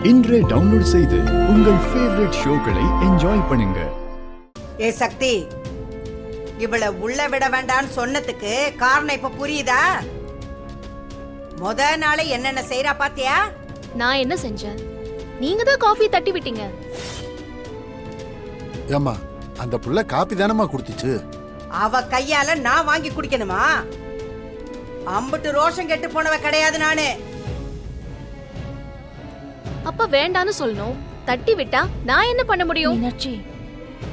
இன்றே டவுன்லோட் செய்து உங்கள் ஃபேவரட் ஷோக்களை என்ஜாய் பண்ணுங்க. ஏ சக்தி, இவளை உள்ள விட வேண்டான்னு சொன்னதுக்கு காரணம் இப்ப புரியுதா? முத நாளை என்னென்ன செய்யறா பாத்தியா? நான் என்ன செஞ்சேன்? நீங்க தான் காஃபி தட்டி விட்டீங்க. ஏம்மா, அந்த புள்ள காப்பி தானமா குடுத்துச்சு? அவ கையால நான் வாங்கி குடிக்கணுமா? அம்புட்டு ரோஷம் கெட்டு போனவ கிடையாது நானு. அப்ப வேண்டான்னு சொல்லணும். தட்டி விட்டா நான் என்ன பண்ண முடியும்? மீனாட்சி,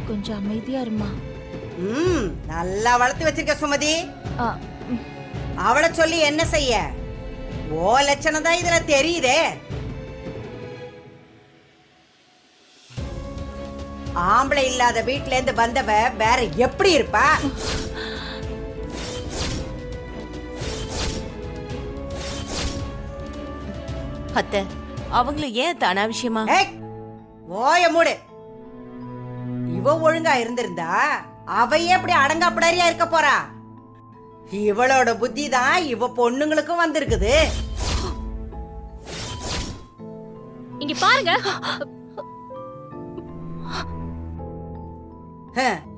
கொஞ்சம் அமைதியா இருமா. நல்லா வளர்த்து வச்சிருக்க சுமதி. ஆ, அவளை சொல்லி என்ன செய்ய? ஓ லட்சணம் தான் இதுல தெரியுதே. ஆம்பளை இல்லாத வீட்ல இருந்து வந்தவ வேற எப்படி இருப்பா? அத்தை, அவங்கள ஏன் அனாவசியமா? ஓய மூடு. இவ ஒழுங்கா இருந்திருந்தா அவையே அப்படி அடங்காப்படாரியா இருக்க போறா. இவளோட புத்தி தான் இவ பொண்ணுங்களுக்கும் வந்திருக்குது. இங்க பாருங்க.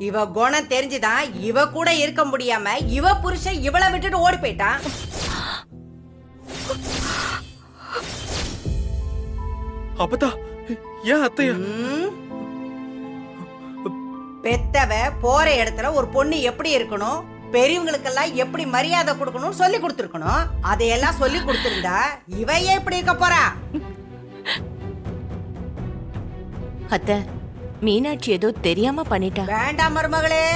இவ குணம் தெரிஞ்சுதான் இவ கூட இருக்க முடியாம இவ புருஷன் இவளை விட்டுட்டு ஓடி போயிட்டான். அப்பதா ஏன் அத்தையா? பெத்தவ போற இடத்துல ஒரு பொண்ணு எப்படி இருக்கணும், பெரியவங்களுக்கெல்லாம் எப்படி மரியாதை கொடுக்கணும் சொல்லி கொடுத்துருக்கணும். அதையெல்லாம் சொல்லி கொடுத்திருந்தா இவையே எப்படி இருக்க போறா? அத்தை, மீனாட்சி ஏதோ தெரியாம பண்ணிட்டா. வேண்டாம் மருமகளே.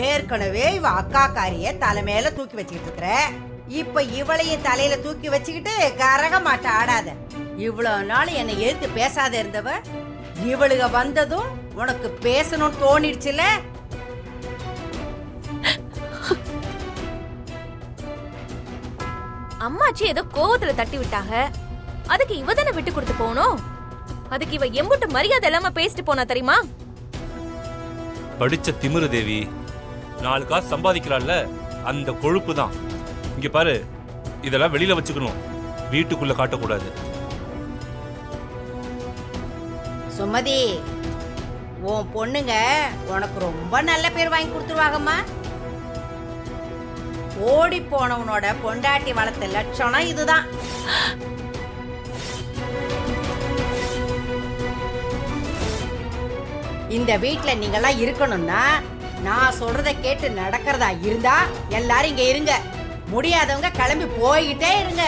ஏற்கனவே இவ அக்கா காரிய தலை மேல தூக்கி வச்சுக்கிட்டு இருக்கிற. இப்ப இவளையும் தலையில தூக்கி வச்சுக்கிட்டு கரக மாட்ட ஆடாத. இவ்வளவு நாள் என்னை எதிர்த்து பேசாத இருந்தவ இவளுக வந்ததும் உனக்கு பேசணும்னு தோணிடுச்சுல. அம்மாச்சி ஏதோ கோவத்துல தட்டி விட்டாங்க. அதுக்கு இவ தானே விட்டு கொடுத்து போகணும். அதுக்கு இவ எம்புட்டு மரியாதை இல்லாம பேசிட்டு போனா தெரியுமா? படிச்ச திமிரு தேவி, 4 காசு சம்பாதிக்கிறாள்ல, அந்த கொழுப்பு தான். இங்க பாரு, இதெல்லாம் வெளியில வச்சுக்கணும், வீட்டுக்குள்ள காட்டக்கூடாது. சுமதி, உன் பொண்ணுங்க உனக்கு ரொம்ப நல்ல பேர் வாங்கி கொடுத்துருவாங்கம்மா. ஓடி போனவனோட பொண்டாட்டி வளர்த்த லட்சணம் இதுதான். இந்த வீட்டுல நீங்கெல்லாம் இருக்கணும்னா நான் சொல்றத கேட்டு நடக்கிறதா இருந்தா எல்லாரும் இங்க இருங்க. முடியாதவங்க கிளம்பி போய்கிட்டே இருங்க.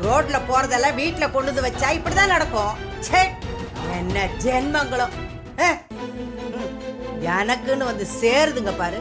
ரோட்ல போறதெல்லாம் வீட்டுல கொண்டு வச்சா இப்படிதான் நடக்கும். என்ன ஜென்மங்களும் எனக்குன்னு வந்து சேருதுங்க பாரு.